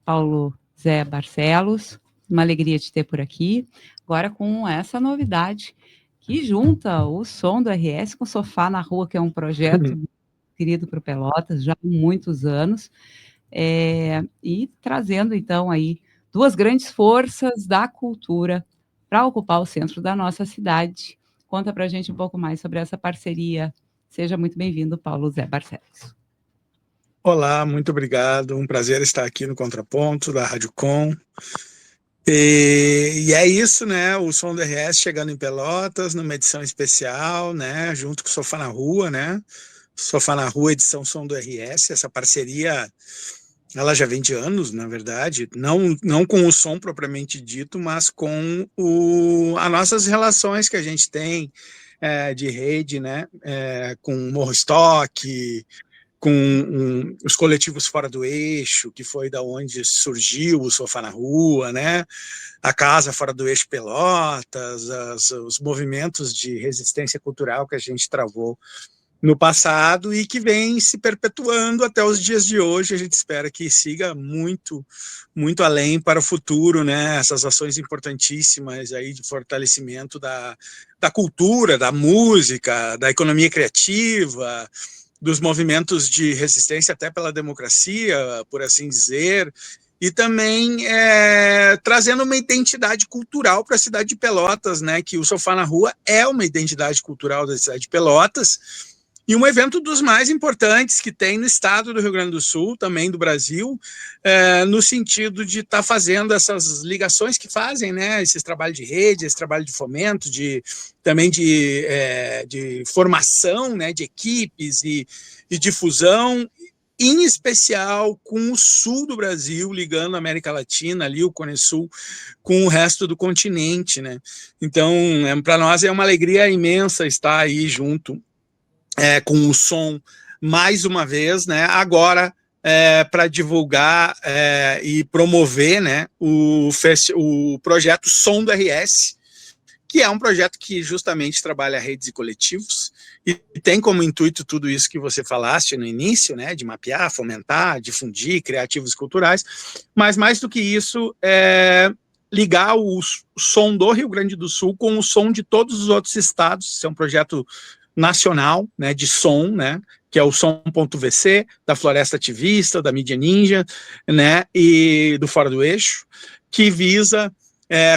Paulo Zé Barcelos, uma alegria te ter por aqui, agora com essa novidade que junta o som do RS com o Sofá na Rua, que é um projeto querido para o Pelotas já há muitos anos, e trazendo então aí duas grandes forças da cultura para ocupar o centro da nossa cidade. Conta para a gente um pouco mais sobre essa parceria. Seja muito bem-vindo, Paulo Zé Barcelos. Olá, muito obrigado. Um prazer estar aqui no Contraponto da Rádio Com. E é isso, né? O som do RS chegando em Pelotas, numa edição especial, né? Junto com o Sofá na Rua, né? Sofá na Rua, edição Som do RS. Essa parceria, ela já vem de anos, na verdade. Não com o som propriamente dito, mas com as nossas relações que a gente tem de rede, né? Com o Morro Stock, com os coletivos fora do eixo, que foi da onde surgiu o Sofá na Rua, né? A Casa Fora do Eixo Pelotas, os movimentos de resistência cultural que a gente travou no passado e que vem se perpetuando até os dias de hoje. A gente espera que siga muito, muito além para o futuro, né? Essas ações importantíssimas aí de fortalecimento da cultura, da música, da economia criativa, dos movimentos de resistência até pela democracia, por assim dizer, e também trazendo uma identidade cultural para a cidade de Pelotas, né? Que o Sofá na Rua é uma identidade cultural da cidade de Pelotas, e um evento dos mais importantes que tem no estado do Rio Grande do Sul, também do Brasil, no sentido de estar fazendo essas ligações que fazem, né? Esses trabalhos de rede, esse trabalho de fomento, também de formação, né? De equipes e difusão, em especial com o sul do Brasil, ligando a América Latina, ali o Cone Sul, com o resto do continente, né? Então, para nós é uma alegria imensa estar aí junto com o som mais uma vez, né? Agora para divulgar e promover, né? O projeto Som do RS, que é um projeto que justamente trabalha redes e coletivos e tem como intuito tudo isso que você falaste no início, né, de mapear, fomentar, difundir, criativos culturais, mas mais do que isso, ligar o som do Rio Grande do Sul com o som de todos os outros estados. Isso é um projeto nacional, né, de som, né, que é o Som.vc, da Floresta Ativista, da Mídia Ninja, né, e do Fora do Eixo, que visa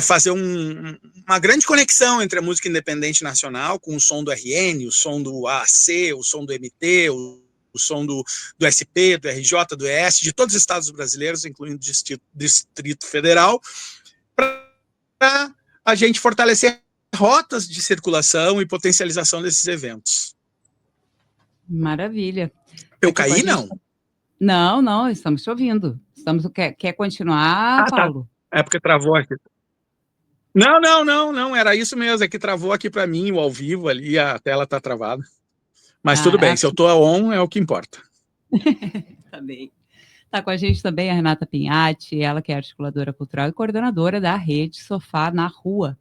fazer uma grande conexão entre a música independente nacional com o som do RN, o som do AAC, o som do MT, o som do SP, do RJ, do ES, de todos os estados brasileiros, incluindo o Distrito Federal, para a gente fortalecer rotas de circulação e potencialização desses eventos. Maravilha. Eu caí, não? Não, estamos te ouvindo. Quer continuar, Paulo? Tá. É porque travou aqui. Não, era isso mesmo, é que travou aqui para mim, o ao vivo ali, a tela tá travada. Mas tudo bem, se eu tô on, é o que importa. Tá bem. Tá com a gente também a Renata Pinhatti, ela que é articuladora cultural e coordenadora da rede Sofá na Rua.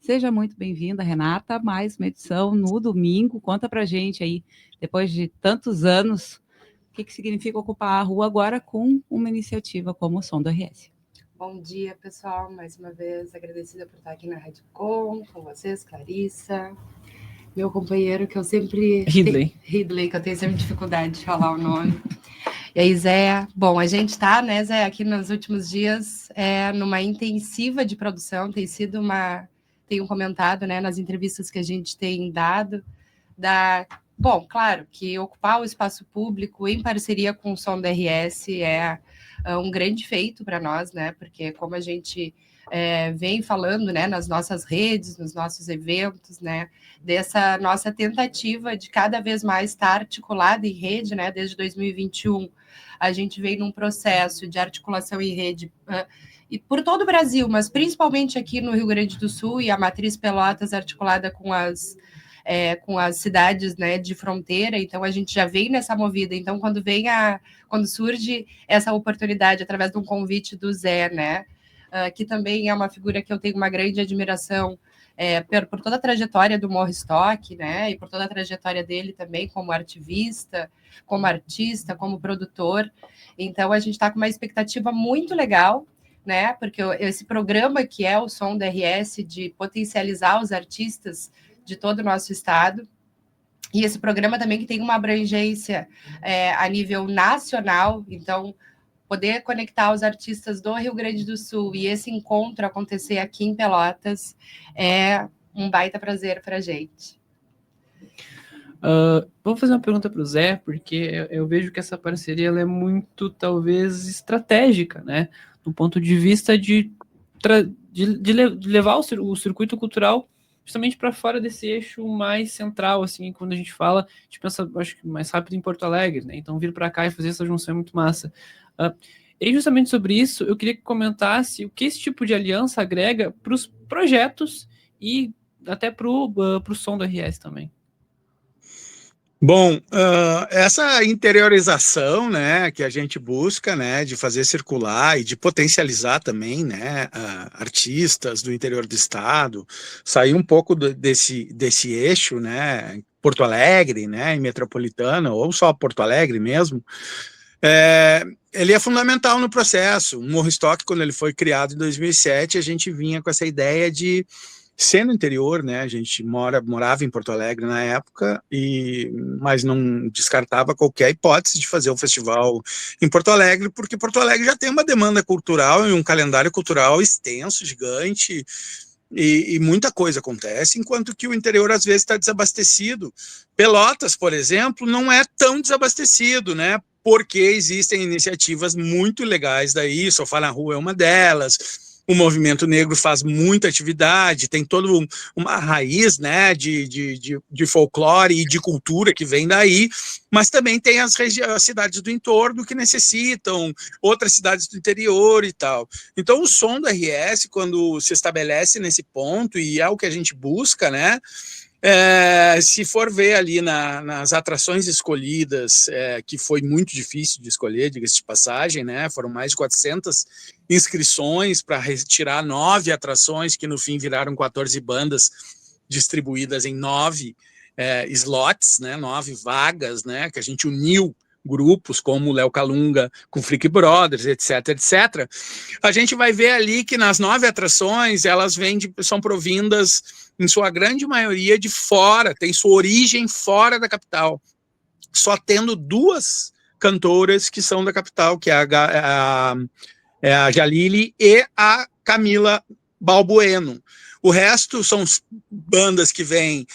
Seja muito bem-vinda, Renata, mais uma edição no domingo. Conta pra gente aí, depois de tantos anos, o que significa ocupar a rua agora com uma iniciativa como o Som do RS. Bom dia, pessoal. Mais uma vez, agradecida por estar aqui na Rádio Com vocês, Clarissa, meu companheiro, que eu sempre... Ridley, que eu tenho sempre dificuldade de falar o nome. E aí, Zé, bom, a gente está, né, Zé, aqui nos últimos dias, numa intensiva de produção, tenho comentado, né, nas entrevistas que a gente tem dado, bom, claro, que ocupar o espaço público em parceria com o Som do RS é um grande feito para nós, né, porque como a gente vem falando, né, nas nossas redes, nos nossos eventos, né, dessa nossa tentativa de cada vez mais estar articulada em rede, né, desde 2021, a gente vem num processo de articulação em rede e por todo o Brasil, mas principalmente aqui no Rio Grande do Sul, e a Matriz Pelotas articulada com as cidades, né, de fronteira. Então a gente já vem nessa movida. Então quando surge essa oportunidade através de um convite do Zé, né, que também é uma figura que eu tenho uma grande admiração, por toda a trajetória do Morro Stock, né, e por toda a trajetória dele também como ativista, como artista, como produtor. Então, a gente está com uma expectativa muito legal, né, porque esse programa que é o Som do RS, de potencializar os artistas de todo o nosso estado, e esse programa também que tem uma abrangência a nível nacional, então poder conectar os artistas do Rio Grande do Sul e esse encontro acontecer aqui em Pelotas é um baita prazer para a gente. Vou fazer uma pergunta para o Zé, porque eu vejo que essa parceria ela é muito, talvez, estratégica, né? Do ponto de vista de levar o circuito cultural justamente para fora desse eixo mais central, assim, quando a gente fala, a gente pensa, acho que mais rápido em Porto Alegre, né? Então, vir para cá e fazer essa junção é muito massa. E justamente sobre isso, eu queria que comentasse o que esse tipo de aliança agrega para os projetos e até para o som do RS também. Bom, essa interiorização, né, que a gente busca, né, de fazer circular e de potencializar também, né, artistas do interior do estado, sair um pouco desse eixo, né, Porto Alegre, né, e metropolitana, ou só Porto Alegre mesmo, ele é fundamental no processo. O Morro Stock, quando ele foi criado em 2007, a gente vinha com essa ideia de ser no interior, né? A gente morava em Porto Alegre na época, mas não descartava qualquer hipótese de fazer um festival em Porto Alegre, porque Porto Alegre já tem uma demanda cultural e um calendário cultural extenso, gigante, e muita coisa acontece, enquanto que o interior às vezes está desabastecido. Pelotas, por exemplo, não é tão desabastecido, né? Porque existem iniciativas muito legais daí, Sofá na Rua é uma delas. O movimento negro faz muita atividade, tem toda uma raiz, né, de folclore e de cultura que vem daí, mas também tem as cidades do entorno que necessitam, outras cidades do interior e tal. Então o som do RS, quando se estabelece nesse ponto, e é o que a gente busca, né, se for ver ali nas atrações escolhidas, que foi muito difícil de escolher, diga-se de passagem, né? Foram mais de 400 inscrições para retirar 9 atrações, que no fim viraram 14 bandas distribuídas em 9 slots, né? 9 vagas, né? Que a gente uniu grupos como o Léo Calunga com Freak Brothers, etc, etc. A gente vai ver ali que nas 9 atrações, elas são provindas, em sua grande maioria, de fora, tem sua origem fora da capital, só tendo 2 cantoras que são da capital, que é a Jalili e a Camila Balbueno. O resto são bandas que vêm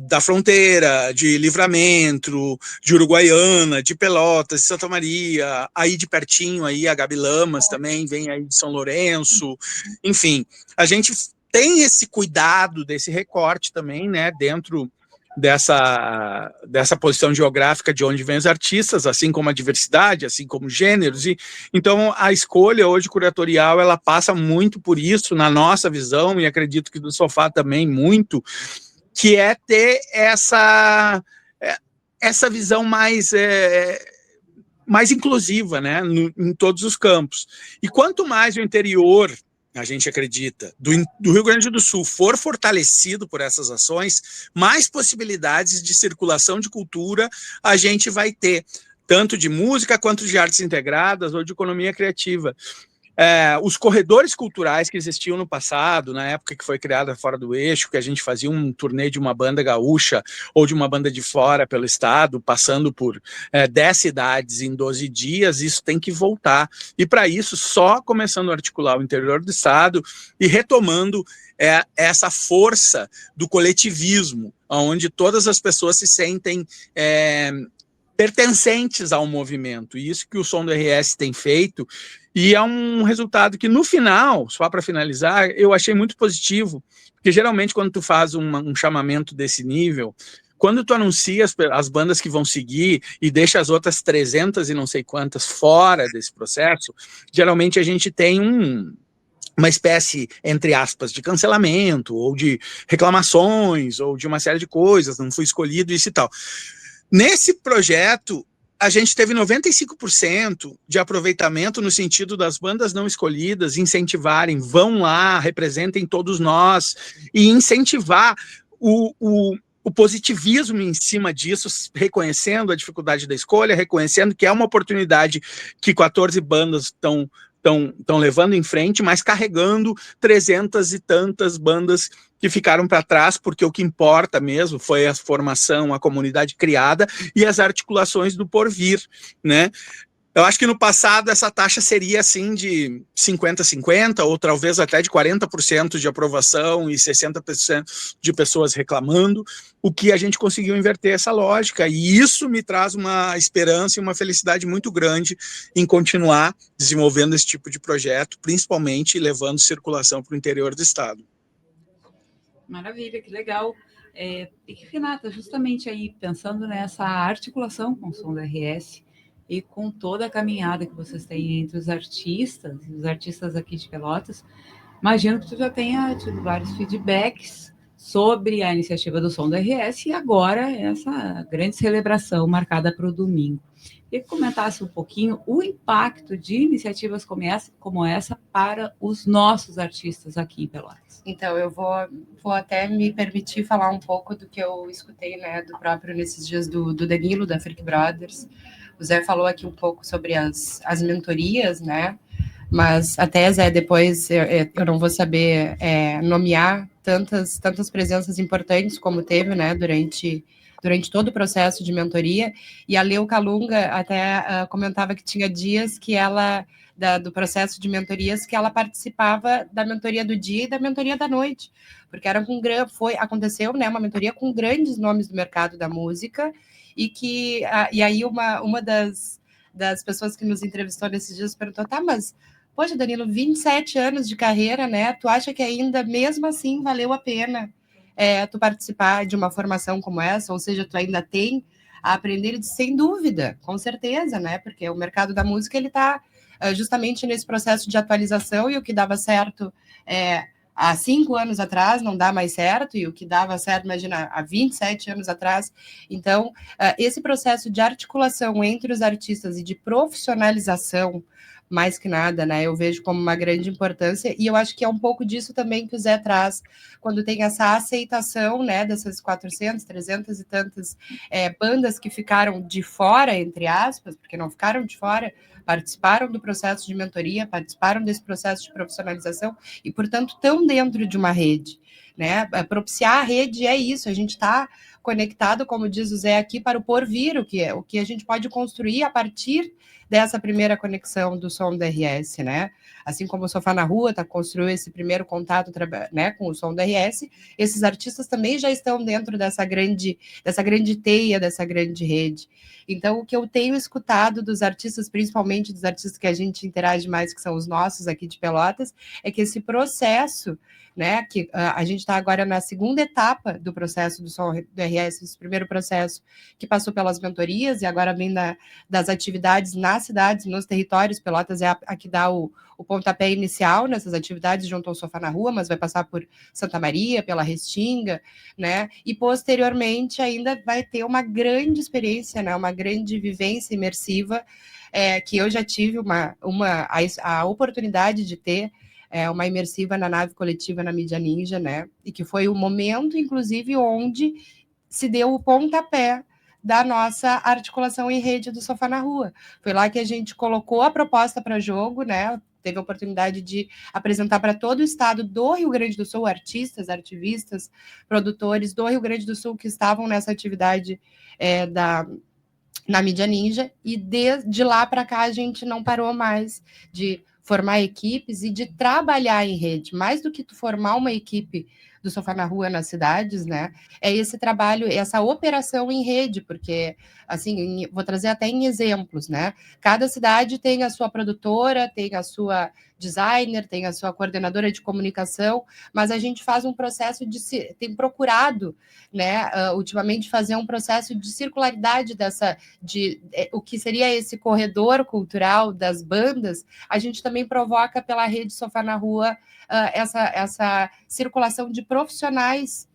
da fronteira, de Livramento, de Uruguaiana, de Pelotas, de Santa Maria, aí de pertinho, aí a Gabi Lamas também vem aí de São Lourenço. Enfim, a gente tem esse cuidado desse recorte também, né, dentro dessa posição geográfica de onde vêm os artistas, assim como a diversidade, assim como gêneros, e então a escolha hoje curatorial, ela passa muito por isso, na nossa visão, e acredito que do Sofá também muito, que é ter essa visão mais inclusiva, né, em todos os campos. E quanto mais o interior, a gente acredita, do Rio Grande do Sul for fortalecido por essas ações, mais possibilidades de circulação de cultura a gente vai ter, tanto de música quanto de artes integradas ou de economia criativa. Os corredores culturais que existiam no passado, na época que foi criada Fora do Eixo, que a gente fazia um turnê de uma banda gaúcha ou de uma banda de fora pelo estado, passando por 10 cidades em 12 dias, isso tem que voltar. E para isso, só começando a articular o interior do estado e retomando essa força do coletivismo, onde todas as pessoas se sentem pertencentes ao movimento. E isso que o Som do RS tem feito, e é um resultado que, no final, só para finalizar, eu achei muito positivo, porque geralmente quando tu faz um chamamento desse nível, quando tu anuncia as bandas que vão seguir e deixa as outras 300 e não sei quantas fora desse processo, geralmente a gente tem uma espécie, entre aspas, de cancelamento, ou de reclamações, ou de uma série de coisas, não fui escolhido, isso e tal. Nesse projeto, a gente teve 95% de aproveitamento no sentido das bandas não escolhidas incentivarem, vão lá, representem todos nós, e incentivar o positivismo em cima disso, reconhecendo a dificuldade da escolha, reconhecendo que é uma oportunidade que 14 bandas estão levando em frente, mas carregando 300 e tantas bandas que ficaram para trás, porque o que importa mesmo foi a formação, a comunidade criada e as articulações do porvir, né? Eu acho que no passado essa taxa seria assim de 50-50, ou talvez até de 40% de aprovação e 60% de pessoas reclamando, o que a gente conseguiu inverter essa lógica, e isso me traz uma esperança e uma felicidade muito grande em continuar desenvolvendo esse tipo de projeto, principalmente levando circulação para o interior do estado. Maravilha, que legal. E Renata, justamente aí pensando nessa articulação com o som do RS e com toda a caminhada que vocês têm entre os artistas aqui de Pelotas, imagino que tu já tenha tido vários feedbacks sobre a iniciativa do Som do RS e agora essa grande celebração marcada para o domingo. Queria que comentasse um pouquinho o impacto de iniciativas como essa para os nossos artistas aqui em Pelotas. Então, eu vou até me permitir falar um pouco do que eu escutei, né, do próprio nesses dias do Danilo, da Freak Brothers. O Zé falou aqui um pouco sobre as mentorias, né, mas até, Zé, depois eu não vou saber nomear tantas presenças importantes como teve, né, durante todo o processo de mentoria, e a Leo Calunga até comentava que tinha dias que ela, do processo de mentorias, que ela participava da mentoria do dia e da mentoria da noite, porque aconteceu, né, uma mentoria com grandes nomes do mercado da música, e aí uma das pessoas que nos entrevistou nesses dias perguntou, tá, mas, poxa, Danilo, 27 anos de carreira, né, tu acha que ainda, mesmo assim, valeu a pena tu participar de uma formação como essa, ou seja, tu ainda tem a aprender, sem dúvida, com certeza, né? Porque o mercado da música, ele está justamente nesse processo de atualização, e o que dava certo há 5 anos atrás não dá mais certo, e o que dava certo, imagina, há 27 anos atrás. Então, esse processo de articulação entre os artistas e de profissionalização, mais que nada, né? Eu vejo como uma grande importância, e eu acho que é um pouco disso também que o Zé traz, quando tem essa aceitação, né, dessas 400, 300 e tantas bandas que ficaram de fora, entre aspas, porque não ficaram de fora, participaram do processo de mentoria, participaram desse processo de profissionalização, e, portanto, estão dentro de uma rede, né? Propiciar a rede é isso, a gente está conectado, como diz o Zé aqui, para o porvir, o que a gente pode construir a partir dessa primeira conexão do som do RS, né? Assim como o Sofá na Rua construiu esse primeiro contato, né, com o som do RS, esses artistas também já estão dentro dessa grande teia, dessa grande rede. Então, o que eu tenho escutado dos artistas, principalmente dos artistas que a gente interage mais, que são os nossos aqui de Pelotas, é que esse processo, né, que a gente está agora na segunda etapa do processo do som do RS, esse primeiro processo que passou pelas mentorias e agora vem das atividades nas cidades, nos territórios. Pelotas é a que dá o pontapé inicial nessas atividades, junto ao Sofá na Rua, mas vai passar por Santa Maria, pela Restinga, né, e posteriormente ainda vai ter uma grande experiência, né, uma grande vivência imersiva, que eu já tive a oportunidade de ter, uma imersiva na nave coletiva na Mídia Ninja, né? E que foi o momento, inclusive, onde se deu o pontapé da nossa articulação em rede do Sofá na Rua. Foi lá que a gente colocou a proposta para jogo, né? Teve a oportunidade de apresentar para todo o estado do Rio Grande do Sul, artistas, ativistas, produtores do Rio Grande do Sul que estavam nessa atividade na Mídia Ninja, e de lá para cá a gente não parou mais de formar equipes e de trabalhar em rede. Mais do que tu formar uma equipe do Sofá na Rua nas cidades, né? É esse trabalho, essa operação em rede, porque, assim, vou trazer até em exemplos, né? Cada cidade tem a sua produtora, tem a sua designer, tem a sua coordenadora de comunicação, mas a gente faz um processo tem procurado, né, ultimamente fazer um processo de circularidade o que seria esse corredor cultural das bandas. A gente também provoca pela rede Sofá na Rua essa circulação de profissionais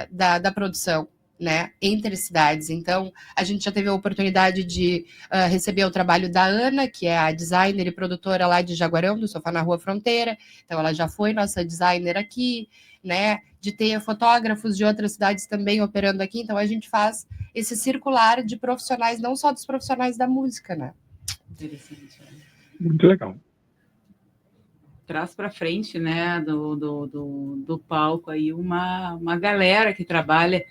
da produção, né, entre cidades. Então, a gente já teve a oportunidade de receber o trabalho da Ana, que é a designer e produtora lá de Jaguarão, do Sofá na Rua Fronteira. Então, ela já foi nossa designer aqui, né, de ter fotógrafos de outras cidades também operando aqui. Então, a gente faz esse circular de profissionais, não só dos profissionais da música, né? Interessante. Muito legal. Traz para frente, né, do palco aí uma galera que trabalha.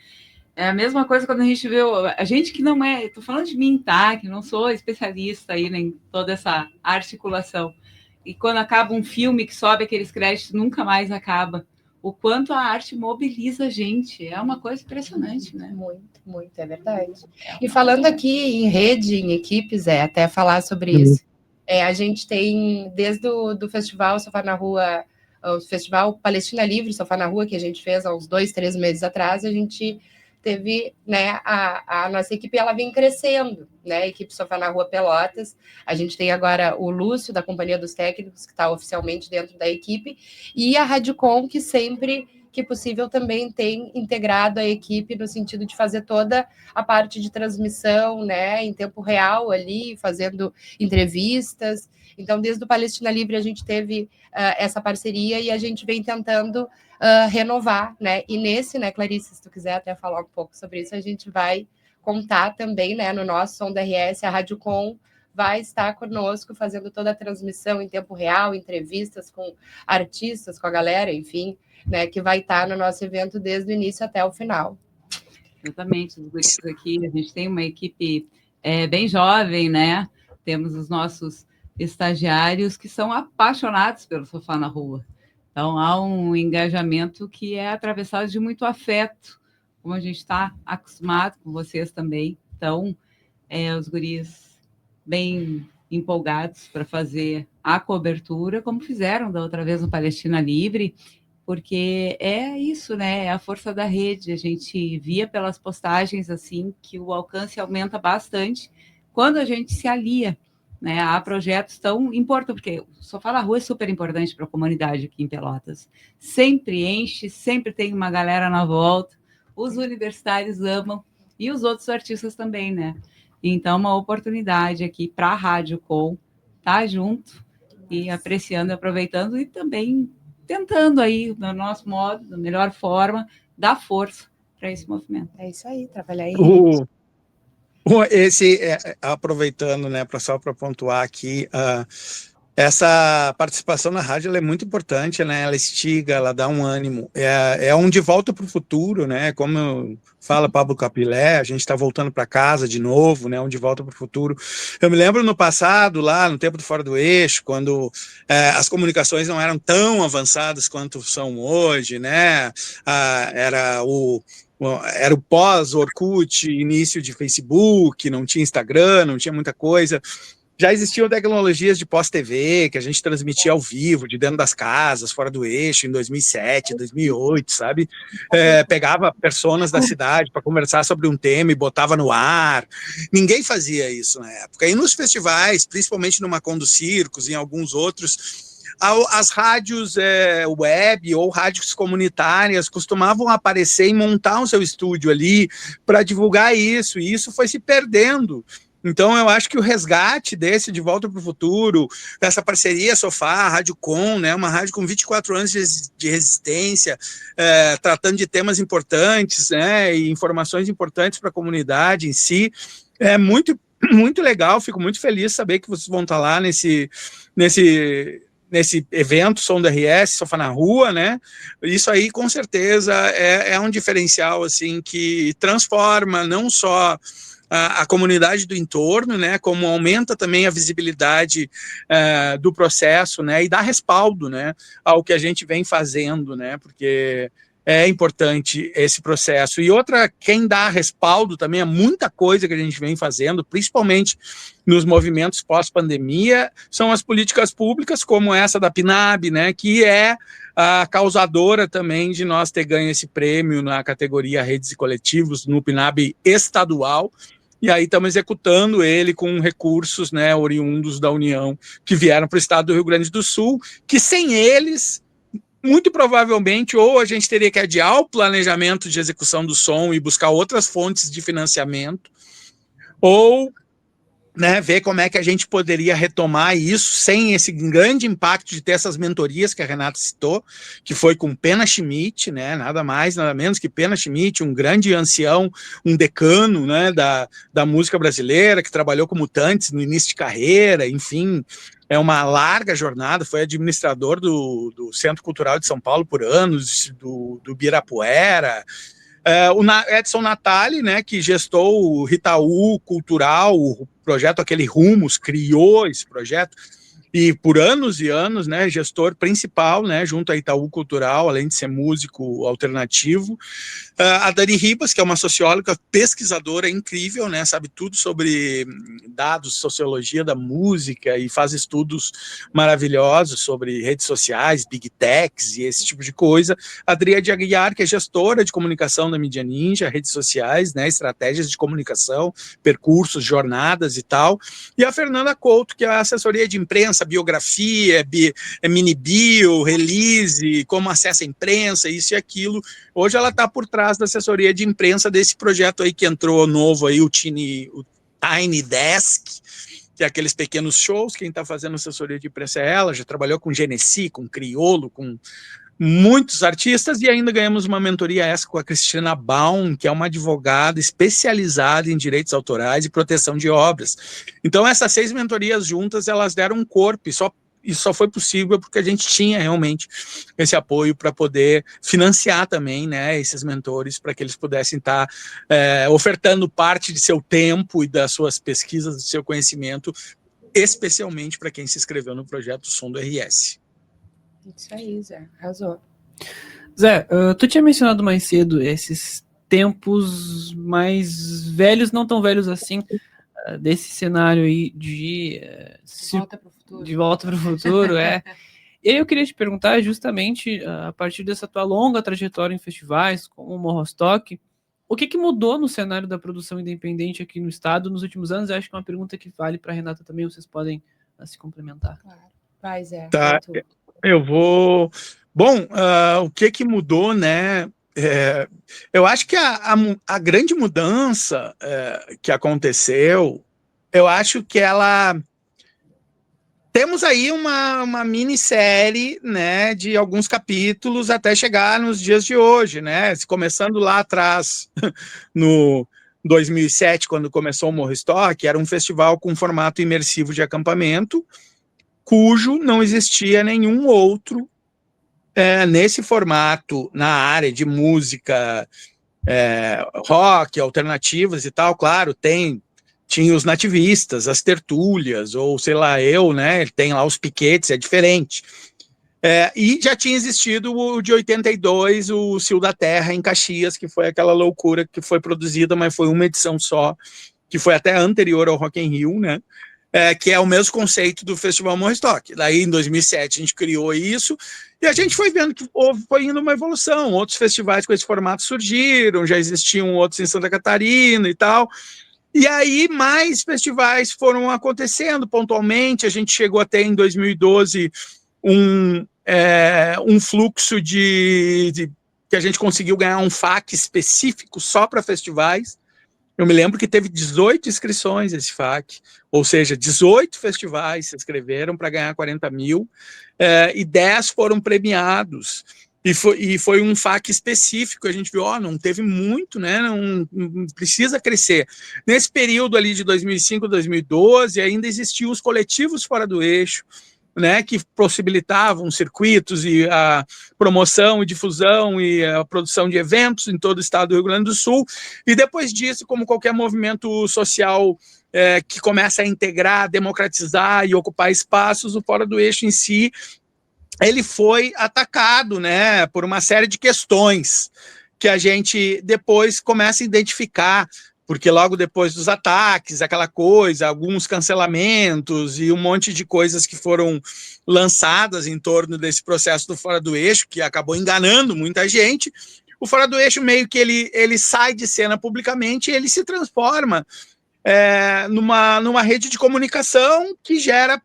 É a mesma coisa quando a gente vê a gente que não é, estou falando de mim, tá? Que não sou especialista aí em toda essa articulação. E quando acaba um filme que sobe aqueles créditos, nunca mais acaba. O quanto a arte mobiliza a gente. É uma coisa impressionante, né? Muito, muito, é verdade. E falando aqui em rede, em equipes, até falar sobre isso. A gente tem, desde o Festival Sofá na Rua, o Festival Palestina Livre, Sofá na Rua, que a gente fez há uns 2, 3 meses atrás, a gente teve, né, a nossa equipe, ela vem crescendo, né, a equipe Sofá na Rua Pelotas. A gente tem agora o Lúcio, da Companhia dos Técnicos, que está oficialmente dentro da equipe, e a Radicom, que sempre que possível também tem integrado a equipe no sentido de fazer toda a parte de transmissão, né, em tempo real ali, fazendo entrevistas. Então, desde o Palestina Livre a gente teve essa parceria e a gente vem tentando renovar, né, e nesse, né, Clarice, se tu quiser até falar um pouco sobre isso, a gente vai contar também, né, no nosso Som da RS, a Radicom vai estar conosco fazendo toda a transmissão em tempo real, entrevistas com artistas, com a galera, enfim, né, que vai estar no nosso evento desde o início até o final. Exatamente, os guris aqui, a gente tem uma equipe bem jovem, né? Temos os nossos estagiários que são apaixonados pelo Sofá na Rua. Então, há um engajamento que é atravessado de muito afeto, como a gente está acostumado com vocês também. Então, os guris bem empolgados para fazer a cobertura, como fizeram da outra vez no Palestina Livre, porque é isso, né? É a força da rede. A gente via pelas postagens assim que o alcance aumenta bastante quando a gente se alia, né, a projetos tão importantes, porque o Sofá na Rua é super importante para a comunidade aqui em Pelotas. Sempre enche, sempre tem uma galera na volta, os universitários amam e os outros artistas também, né? Então, uma oportunidade aqui para a Rádio Com estar junto e apreciando, aproveitando e também tentando aí, do nosso modo, da melhor forma, dar força para esse movimento. É isso aí, trabalhar aí. Aproveitando, né, só para pontuar aqui, essa participação na rádio ela é muito importante, né? Ela instiga, ela dá um ânimo. É um de volta para o futuro, né? Como fala Pablo Capilé, a gente está voltando para casa de novo, né? Um de volta para o futuro. Eu me lembro no passado, lá no tempo do Fora do Eixo, quando as comunicações não eram tão avançadas quanto são hoje, né? Era o pós-Orkut, início de Facebook, não tinha Instagram, não tinha muita coisa. Já existiam tecnologias de pós-TV, que a gente transmitia ao vivo, de dentro das casas, fora do eixo, em 2007, 2008, sabe? Pegava personas da cidade para conversar sobre um tema e botava no ar. Ninguém fazia isso na época. E nos festivais, principalmente no Macon do Circos e em alguns outros, as rádios web ou rádios comunitárias costumavam aparecer e montar o seu estúdio ali para divulgar isso, e isso foi se perdendo. Então, eu acho que o resgate desse De Volta para o Futuro, essa parceria Sofá, Rádio Com, né, uma rádio com 24 anos de resistência, tratando de temas importantes, né, e informações importantes para a comunidade em si, é muito, muito legal. Fico muito feliz de saber que vocês vão estar lá nesse evento Som da RS, Sofá na Rua, né? Isso aí, com certeza, é um diferencial, assim, que transforma não só a comunidade do entorno, né, como aumenta também a visibilidade do processo, né, e dá respaldo, né, ao que a gente vem fazendo, né, porque é importante esse processo. E outra, quem dá respaldo também a muita coisa que a gente vem fazendo, principalmente nos movimentos pós-pandemia, são as políticas públicas, como essa da PNAB, né, que é a causadora também de nós ter ganho esse prêmio na categoria Redes e Coletivos, no PNAB estadual, e aí estamos executando ele com recursos, né, oriundos da União, que vieram para o estado do Rio Grande do Sul, que sem eles muito provavelmente, ou a gente teria que adiar o planejamento de execução do som e buscar outras fontes de financiamento, ou, né, ver como é que a gente poderia retomar isso sem esse grande impacto de ter essas mentorias que a Renata citou, que foi com Pena Schmidt, né, nada mais, nada menos que Pena Schmidt, um grande ancião, um decano, né, da música brasileira, que trabalhou com Mutantes no início de carreira, enfim, é uma larga jornada, foi administrador do Centro Cultural de São Paulo por anos, do Ibirapuera. O Edson Natali, né, que gestou o Itaú Cultural, o projeto aquele Rumos, criou esse projeto, e por anos e anos, né, gestor principal, né, junto à Itaú Cultural, além de ser músico alternativo. A Dani Ribas, que é uma socióloga, pesquisadora incrível, né, sabe tudo sobre dados, sociologia da música e faz estudos maravilhosos sobre redes sociais, big techs e esse tipo de coisa. A Adria de Aguiar, que é gestora de comunicação da Mídia Ninja, redes sociais, né, estratégias de comunicação, percursos, jornadas e tal. E a Fernanda Couto, que é a assessoria de imprensa, biografia, mini bio, release, como acessa a imprensa, isso e aquilo. Hoje ela está por trás da assessoria de imprensa desse projeto aí que entrou novo aí, o Tiny Desk, que é aqueles pequenos shows. Quem está fazendo assessoria de imprensa é ela, já trabalhou com Genesi, com Criolo, com muitos artistas, e ainda ganhamos uma mentoria essa com a Cristina Baum, que é uma advogada especializada em direitos autorais e proteção de obras. Então essas 6 mentorias juntas, elas deram um corpo, e só foi possível porque a gente tinha realmente esse apoio para poder financiar também, né, esses mentores, para que eles pudessem estar ofertando parte de seu tempo e das suas pesquisas, do seu conhecimento, especialmente para quem se inscreveu no projeto Som do RS. Isso aí, Zé, arrasou. Zé, tu tinha mencionado mais cedo esses tempos mais velhos, não tão velhos assim, desse cenário aí de volta para o futuro. De volta para o futuro, E aí eu queria te perguntar justamente, a partir dessa tua longa trajetória em festivais, como o Morrostock, o que mudou no cenário da produção independente aqui no estado nos últimos anos? Eu acho que é uma pergunta que vale para a Renata também, vocês podem se complementar. Claro. Vai, Zé. Tá, eu vou... Bom, o que mudou, né? Eu acho que a grande mudança que aconteceu, eu acho que ela... Temos aí uma minissérie, né, de alguns capítulos até chegar nos dias de hoje, né? Começando lá atrás, no 2007, quando começou o Morrostock, era um festival com formato imersivo de acampamento, cujo não existia nenhum outro nesse formato, na área de música, rock, alternativas e tal. Claro, tinha os nativistas, as tertúlias, ou sei lá, né, tem lá os piquetes, é diferente. E já tinha existido o de 82, o Cio da Terra, em Caxias, que foi aquela loucura que foi produzida, mas foi uma edição só, que foi até anterior ao Rock in Rio, né? Que é o mesmo conceito do Festival Morrostock. Daí, em 2007, a gente criou isso, e a gente foi vendo que foi indo uma evolução. Outros festivais com esse formato surgiram, já existiam outros em Santa Catarina e tal. E aí, mais festivais foram acontecendo pontualmente. A gente chegou até, em 2012, um fluxo que a gente conseguiu ganhar um FAQ específico só para festivais. Eu me lembro que teve 18 inscrições esse FAQ, ou seja, 18 festivais se inscreveram para ganhar 40 mil, e 10 foram premiados. E foi um FAQ específico, a gente viu, não teve muito, né, não precisa crescer. Nesse período ali de 2005, 2012, ainda existiam os coletivos fora do eixo, né, que possibilitavam circuitos e a promoção e difusão e a produção de eventos em todo o estado do Rio Grande do Sul. E depois disso, como qualquer movimento social que começa a integrar, democratizar e ocupar espaços, o Fora do Eixo em si, ele foi atacado, né, por uma série de questões que a gente depois começa a identificar, porque logo depois dos ataques, aquela coisa, alguns cancelamentos e um monte de coisas que foram lançadas em torno desse processo do Fora do Eixo, que acabou enganando muita gente, o Fora do Eixo meio que ele sai de cena publicamente e ele se transforma numa rede de comunicação que gera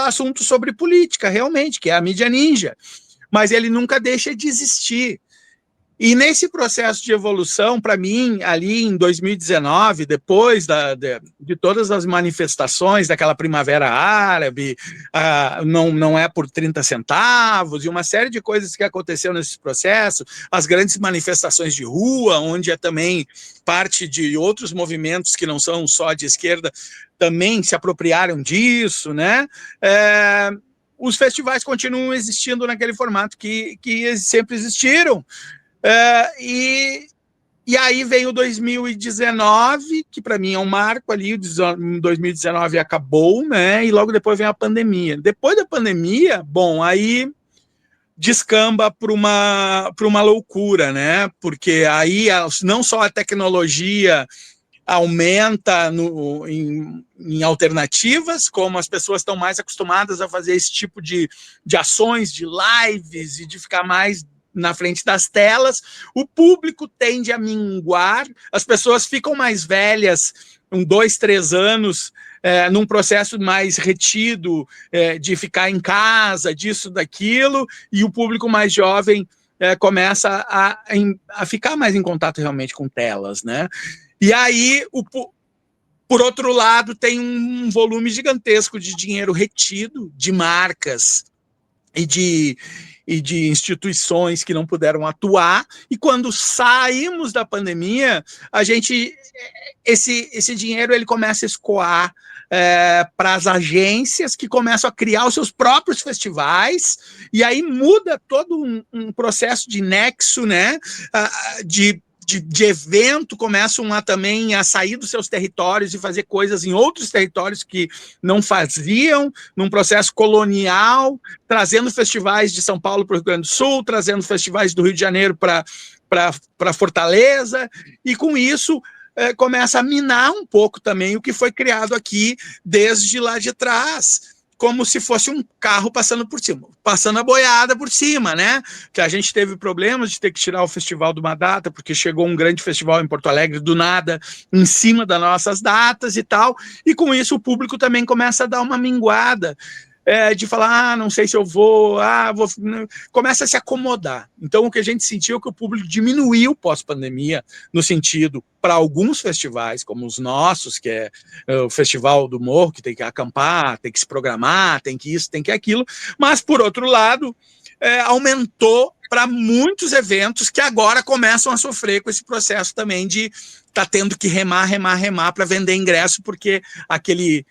assuntos sobre política, realmente, que é a mídia ninja. mas ele nunca deixa de existir. E nesse processo de evolução, para mim, ali em 2019, depois de todas as manifestações daquela Primavera Árabe, não é por 30 centavos, e uma série de coisas que aconteceu nesse processo, as grandes manifestações de rua, onde é também parte de outros movimentos que não são só de esquerda, também se apropriaram disso, né? Os festivais continuam existindo naquele formato que sempre existiram. E aí vem o 2019, que para mim é um marco ali, 2019 acabou, né? E logo depois vem a pandemia. Depois da pandemia, bom, aí descamba para uma loucura, né? Porque aí não só a tecnologia aumenta em alternativas, como as pessoas estão mais acostumadas a fazer esse tipo de ações, de lives, e de ficar mais na frente das telas, o público tende a minguar, as pessoas ficam mais velhas, 2, 3 anos, num processo mais retido, de ficar em casa, disso, daquilo, e o público mais jovem começa a ficar mais em contato realmente com telas, né? E aí, por outro lado, tem um volume gigantesco de dinheiro retido, de marcas e de instituições que não puderam atuar, e quando saímos da pandemia, esse dinheiro ele começa a escoar para as agências, que começam a criar os seus próprios festivais, e aí muda todo um processo de nexo, né, de evento, começam também a sair dos seus territórios e fazer coisas em outros territórios que não faziam, num processo colonial, trazendo festivais de São Paulo para o Rio Grande do Sul, trazendo festivais do Rio de Janeiro para Fortaleza, e com isso começa a minar um pouco também o que foi criado aqui desde lá de trás, como se fosse um carro passando por cima, passando a boiada por cima, né? Que a gente teve problemas de ter que tirar o festival de uma data, porque chegou um grande festival em Porto Alegre do nada, em cima das nossas datas e tal, e com isso o público também começa a dar uma minguada, de falar, não sei se eu vou, começa a se acomodar. Então, o que a gente sentiu é que o público diminuiu pós-pandemia, no sentido, para alguns festivais, como os nossos, que é o Festival do Morro, que tem que acampar, tem que se programar, tem que isso, tem que aquilo, mas, por outro lado, aumentou para muitos eventos que agora começam a sofrer com esse processo também de tá tendo que remar para vender ingresso, porque aquele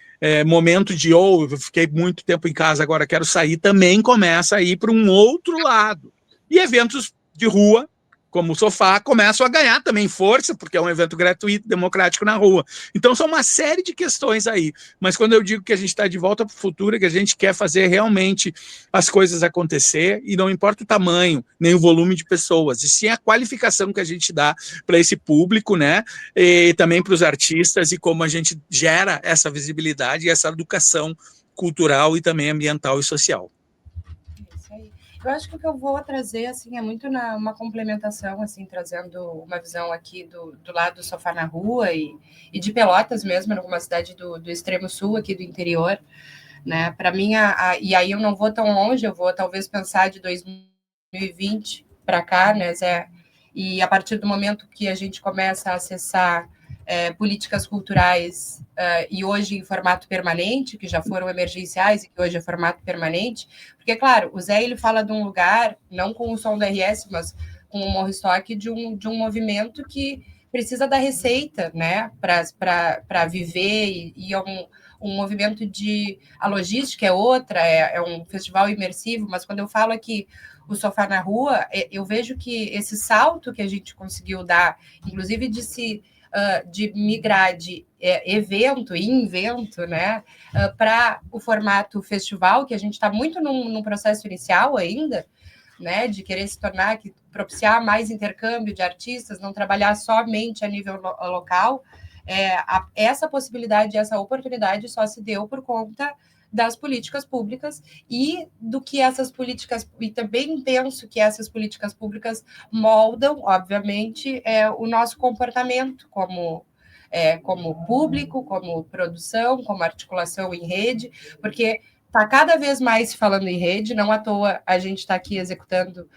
momento de eu fiquei muito tempo em casa, agora quero sair, também começa a ir para um outro lado. E eventos de rua, como o Sofá, começam a ganhar também força, porque é um evento gratuito, democrático na rua. Então, são uma série de questões aí. Mas quando eu digo que a gente está de volta para o futuro, que a gente quer fazer realmente as coisas acontecer, e não importa o tamanho, nem o volume de pessoas, e sim a qualificação que a gente dá para esse público, né? E também para os artistas, e como a gente gera essa visibilidade e essa educação cultural e também ambiental e social. Eu acho que o que eu vou trazer, assim, é muito uma complementação, assim, trazendo uma visão aqui do lado do Sofá na Rua e de Pelotas mesmo, numa cidade do extremo sul, aqui do interior, né? Para mim, e aí eu não vou tão longe, eu vou talvez pensar de 2020 para cá, né, Zé? E a partir do momento que a gente começa a acessar políticas culturais, e hoje em formato permanente, que já foram emergenciais e que hoje é formato permanente, porque, claro, o Zé ele fala de um lugar, não com o som do RS, mas com o Morro Stock, de um movimento que precisa da receita, né, para viver, e é um movimento a logística é outra, é um festival imersivo, mas quando eu falo aqui o Sofá na Rua, eu vejo que esse salto que a gente conseguiu dar, inclusive de migrar de evento e invento, né, para o formato festival, que a gente está muito num processo inicial ainda, né, de querer se tornar, propiciar mais intercâmbio de artistas, não trabalhar somente a nível local. Essa possibilidade, essa oportunidade só se deu por conta das políticas públicas e do que essas políticas, e também penso que essas políticas públicas moldam, obviamente, o nosso comportamento como público, como produção, como articulação em rede, porque está cada vez mais se falando em rede, não à toa a gente está aqui executando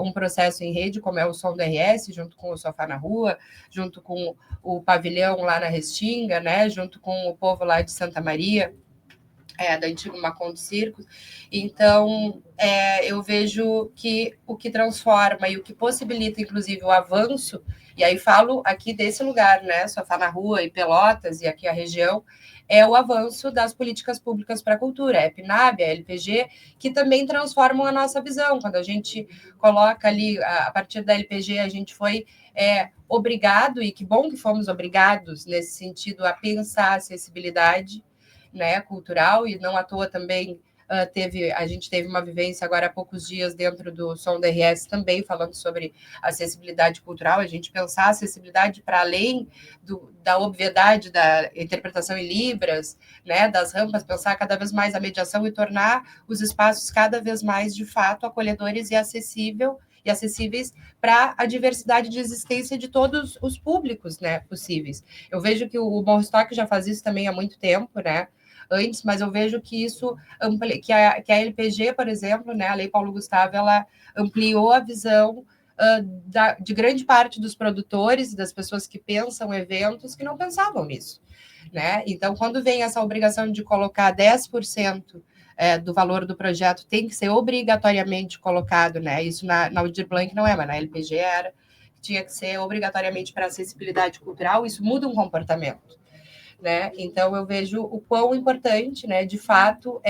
um processo em rede, como é o Som do RS, junto com o Sofá na Rua, junto com o pavilhão lá na Restinga, né, junto com o povo lá de Santa Maria, da antiga Macondo Circos. Então, eu vejo que o que transforma e o que possibilita, inclusive, o avanço, e aí falo aqui desse lugar, né, Sofá na Rua e Pelotas, e aqui a região, é o avanço das políticas públicas para a cultura, a EPNAB, a LPG, que também transformam a nossa visão. Quando a gente coloca ali, a partir da LPG, a gente foi obrigado, e que bom que fomos obrigados, nesse sentido, a pensar a acessibilidade, né, cultural, e não à toa também a gente teve uma vivência agora há poucos dias dentro do Som do RS também, falando sobre acessibilidade cultural, a gente pensar a acessibilidade para além da obviedade da interpretação em libras, né, das rampas, pensar cada vez mais a mediação e tornar os espaços cada vez mais, de fato, acolhedores e acessíveis para a diversidade de existência de todos os públicos, né, possíveis. Eu vejo que o Morro Estoque já faz isso também há muito tempo, né, antes, mas eu vejo que isso que a LPG, por exemplo, né, a Lei Paulo Gustavo, ela ampliou a visão de grande parte dos produtores e das pessoas que pensam eventos que não pensavam nisso, né? Então, quando vem essa obrigação de colocar 10% do valor do projeto, tem que ser obrigatoriamente colocado, né? Isso na Aldir Blanc não é, mas na LPG era, tinha que ser obrigatoriamente para acessibilidade cultural, isso muda um comportamento. Né? Então, eu vejo o quão importante, né, de fato,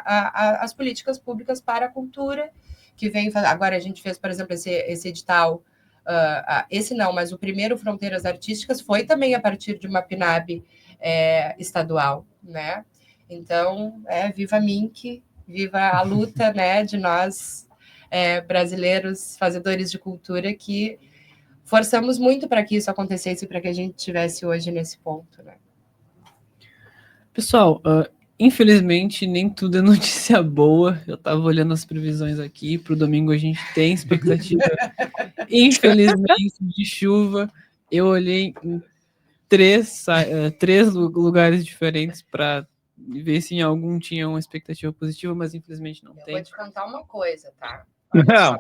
as políticas públicas para a cultura, que vem. Agora, a gente fez, por exemplo, esse edital, esse não, mas o primeiro Fronteiras Artísticas foi também a partir de uma PNAB estadual, né? Então, viva a MINC, viva a luta, né, de nós, brasileiros, fazedores de cultura, que forçamos muito para que isso acontecesse, para que a gente estivesse hoje nesse ponto, né? Pessoal, infelizmente nem tudo é notícia boa. Eu estava olhando as previsões aqui, para o domingo a gente tem expectativa, infelizmente, de chuva. Eu olhei em três lugares diferentes para ver se em algum tinha uma expectativa positiva, mas infelizmente não tem. Eu vou te contar uma coisa, tá? Não,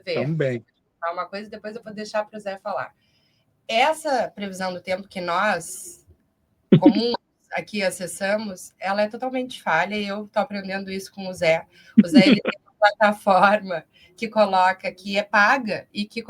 também. Uma coisa, depois eu vou deixar para o Zé falar. Essa previsão do tempo que nós, comuns, aqui acessamos, ela é totalmente falha, e eu estou aprendendo isso com o Zé. O Zé, ele tem uma plataforma que é paga e que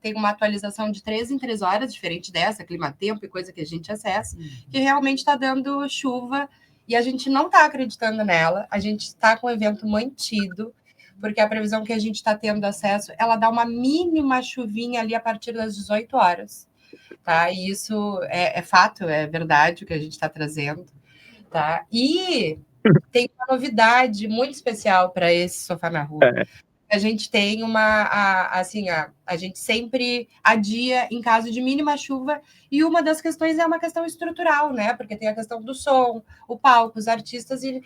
tem uma atualização de 3 em 3 horas, diferente dessa, clima-tempo e coisa que a gente acessa, que realmente está dando chuva, e a gente não está acreditando nela, a gente está com o evento mantido, porque a previsão que a gente está tendo acesso, ela dá uma mínima chuvinha ali a partir das 18 horas. Tá? E isso é fato, é verdade o que a gente está trazendo. Tá? E tem uma novidade muito especial para esse Sofá na Rua. A gente tem a gente sempre adia em caso de mínima chuva, e uma das questões é uma questão estrutural, né? Porque tem a questão do som, o palco, os artistas, e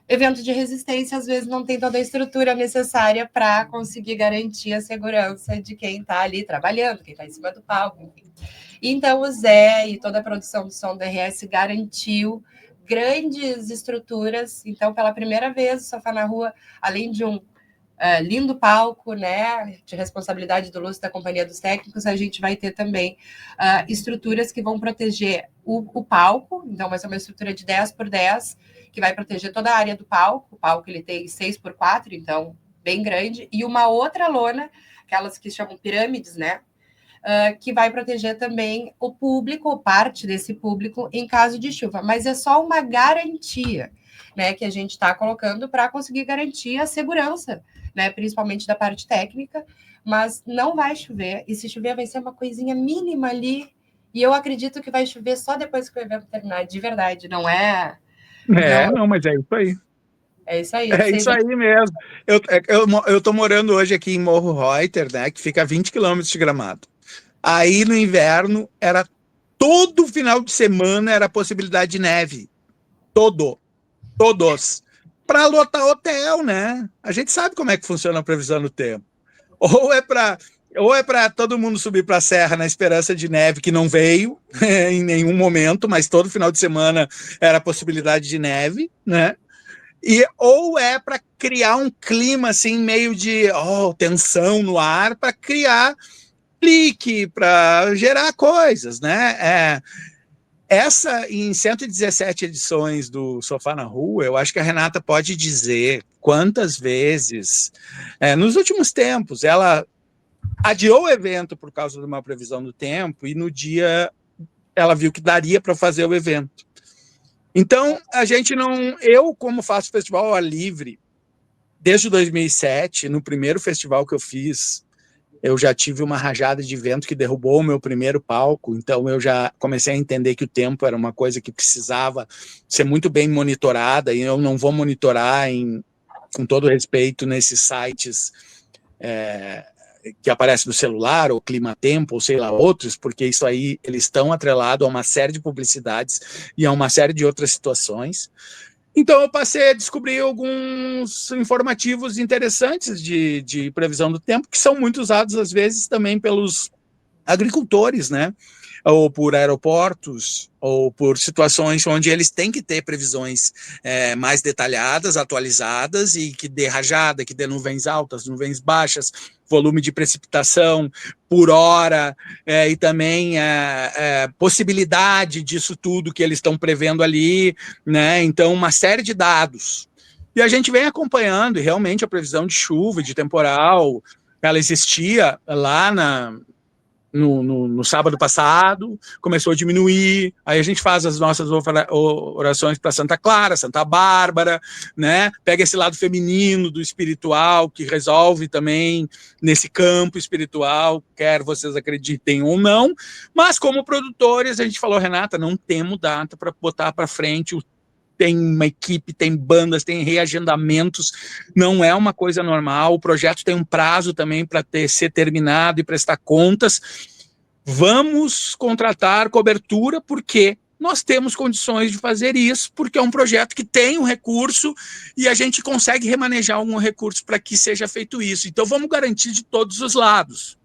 evento de resistência às vezes não tem toda a estrutura necessária para conseguir garantir a segurança de quem está ali trabalhando, quem está em cima do palco, enfim. Então, o Zé e toda a produção do Som do RS garantiu grandes estruturas. Então, pela primeira vez, o Sofá na Rua, além de um lindo palco, né, de responsabilidade do Lúcio, da Companhia dos Técnicos, a gente vai ter também estruturas que vão proteger o palco. Então, vai ser uma estrutura de 10 por 10, que vai proteger toda a área do palco. O palco ele tem 6 por 4, então, bem grande. E uma outra lona, aquelas que chamam pirâmides, né, que vai proteger também o público, ou parte desse público, em caso de chuva. Mas é só uma garantia, né, que a gente está colocando para conseguir garantir a segurança, né, principalmente da parte técnica, mas não vai chover, e se chover vai ser uma coisinha mínima ali, e eu acredito que vai chover só depois que o evento terminar, de verdade, não é... Não, mas é isso aí. É isso aí. É isso aí mesmo. Eu tô morando hoje aqui em Morro Reuter, né, que fica a 20 quilômetros de Gramado. Aí no inverno, todo final de semana era possibilidade de neve. Todos. Para lotar hotel, né? A gente sabe como é que funciona a previsão do tempo. Ou é para todo mundo subir para a serra na esperança de neve, que não veio em nenhum momento, mas todo final de semana era possibilidade de neve, né? ou é para criar um clima assim meio de tensão no ar, para criar clique, para gerar coisas, né? Em 117 edições do Sofá na Rua, eu acho que a Renata pode dizer quantas vezes, nos últimos tempos, ela adiou o evento por causa de uma previsão do tempo e no dia ela viu que daria para fazer o evento. Então, eu, como faço festival ao ar livre, desde 2007, no primeiro festival que eu fiz, eu já tive uma rajada de vento que derrubou o meu primeiro palco, então eu já comecei a entender que o tempo era uma coisa que precisava ser muito bem monitorada, e eu não vou monitorar, com todo respeito, nesses sites que aparecem no celular, ou Climatempo, ou sei lá, outros, porque isso aí, eles estão atrelados a uma série de publicidades e a uma série de outras situações. Então, eu passei a descobrir alguns informativos interessantes de previsão do tempo, que são muito usados, às vezes, também pelos agricultores, né? Ou por aeroportos, ou por situações onde eles têm que ter previsões mais detalhadas, atualizadas, e que dê rajada, que dê nuvens altas, nuvens baixas, volume de precipitação por hora, e também possibilidade disso tudo que eles estão prevendo ali, né? Então, uma série de dados. E a gente vem acompanhando, e realmente a previsão de chuva e de temporal, ela existia lá no sábado passado, começou a diminuir, aí a gente faz as nossas orações para Santa Clara, Santa Bárbara, né? Pega esse lado feminino do espiritual, que resolve também nesse campo espiritual, quer vocês acreditem ou não, mas como produtores, a gente falou, Renata, não temos data para botar para frente tem uma equipe, tem bandas, tem reagendamentos, não é uma coisa normal, o projeto tem um prazo também para ser terminado e prestar contas. Vamos contratar cobertura porque nós temos condições de fazer isso, porque é um projeto que tem um recurso e a gente consegue remanejar algum recurso para que seja feito isso. Então vamos garantir de todos os lados.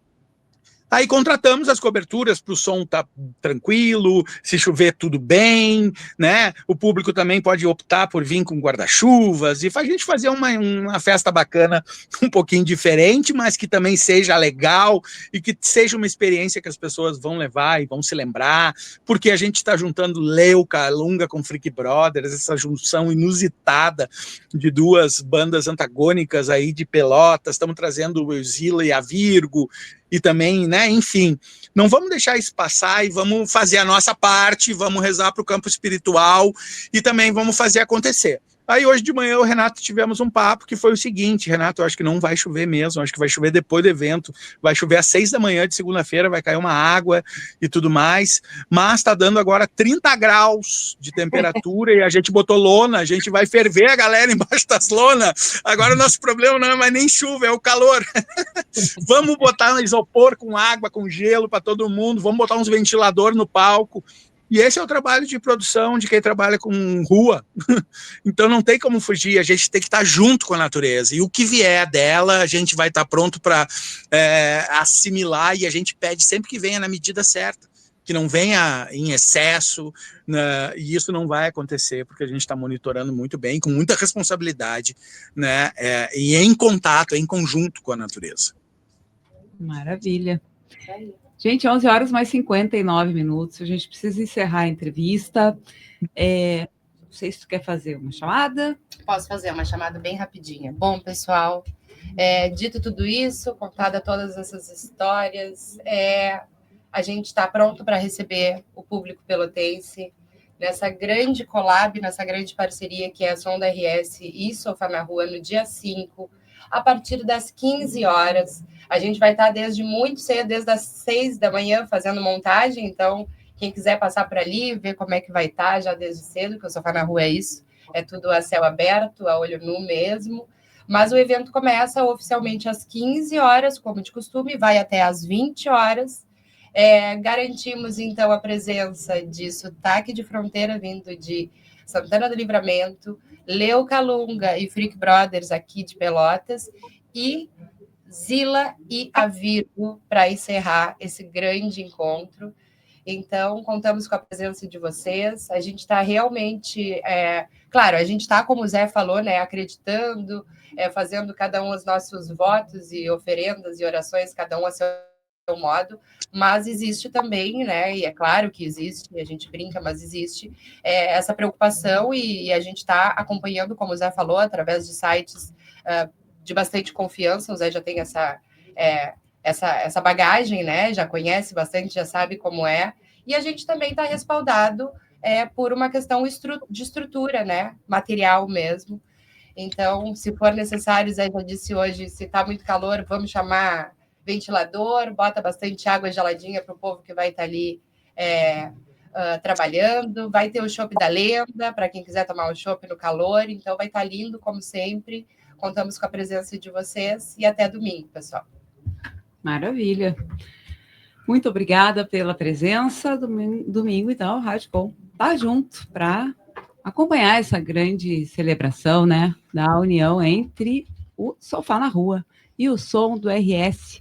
Aí contratamos as coberturas para o som estar tranquilo, se chover tudo bem, né? O público também pode optar por vir com guarda-chuvas e a gente fazer uma festa bacana, um pouquinho diferente, mas que também seja legal e que seja uma experiência que as pessoas vão levar e vão se lembrar, porque a gente está juntando Leuca, Lunga com Freak Brothers, essa junção inusitada de duas bandas antagônicas aí de Pelotas, estamos trazendo o Zila e a Virgo, e também, né, enfim, não vamos deixar isso passar e vamos fazer a nossa parte, vamos rezar para o campo espiritual e também vamos fazer acontecer. Aí hoje de manhã eu e o Renato tivemos um papo que foi o seguinte, Renato, eu acho que não vai chover mesmo, acho que vai chover depois do evento, vai chover às 6 da manhã de segunda-feira, vai cair uma água e tudo mais, mas está dando agora 30 graus de temperatura e a gente botou lona, a gente vai ferver a galera embaixo das lonas, agora o nosso problema não é mais nem chuva, é o calor. Vamos botar um isopor com água, com gelo para todo mundo, vamos botar uns ventiladores no palco. E esse é o trabalho de produção de quem trabalha com rua. Então não tem como fugir, a gente tem que estar junto com a natureza. E o que vier dela, a gente vai estar pronto para assimilar, e a gente pede sempre que venha na medida certa, que não venha em excesso, né? E isso não vai acontecer, porque a gente está monitorando muito bem, com muita responsabilidade, né? E em contato, em conjunto com a natureza. Maravilha. Gente, 11 horas mais 59 minutos, a gente precisa encerrar a entrevista. Não sei se tu quer fazer uma chamada. Posso fazer uma chamada bem rapidinha. Bom, pessoal, dito tudo isso, contada todas essas histórias, a gente está pronto para receber o público pelotense nessa grande collab, nessa grande parceria que é a Som da RS e Sofá na Rua, no dia 5, a partir das 15 horas. A gente vai estar desde muito cedo, desde as 6 da manhã, fazendo montagem. Então, quem quiser passar por ali, ver como é que vai estar já desde cedo, que o Sofá na Rua é isso. É tudo a céu aberto, a olho nu mesmo. Mas o evento começa oficialmente às 15 horas, como de costume, vai até às 20 horas. Garantimos, então, a presença de Sotaque de Fronteira, vindo de Santana do Livramento, Leuca Lunga e Freak Brothers, aqui de Pelotas, e Zila e a Virgo, para encerrar esse grande encontro. Então, contamos com a presença de vocês. A gente está realmente... claro, a gente está, como o Zé falou, né, acreditando, fazendo cada um os nossos votos e oferendas e orações, cada um a seu modo, mas existe também, né, e é claro que existe, a gente brinca, mas existe essa preocupação e a gente está acompanhando, como o Zé falou, através de sites de bastante confiança. O Zé já tem essa bagagem, né, já conhece bastante, já sabe como é, e a gente também está respaldado por uma questão de estrutura, né, material mesmo. Então, se for necessário, Zé já disse hoje, se está muito calor, vamos chamar ventilador, bota bastante água geladinha para o povo que vai estar ali trabalhando, vai ter o chopp da Lenda, para quem quiser tomar o chopp no calor, então vai estar lindo, como sempre. Contamos com a presença de vocês e até domingo, pessoal. Maravilha. Muito obrigada pela presença. Domingo, então, a Rádio Com tá junto para acompanhar essa grande celebração, né, da união entre o Sofá na Rua e o som do RS.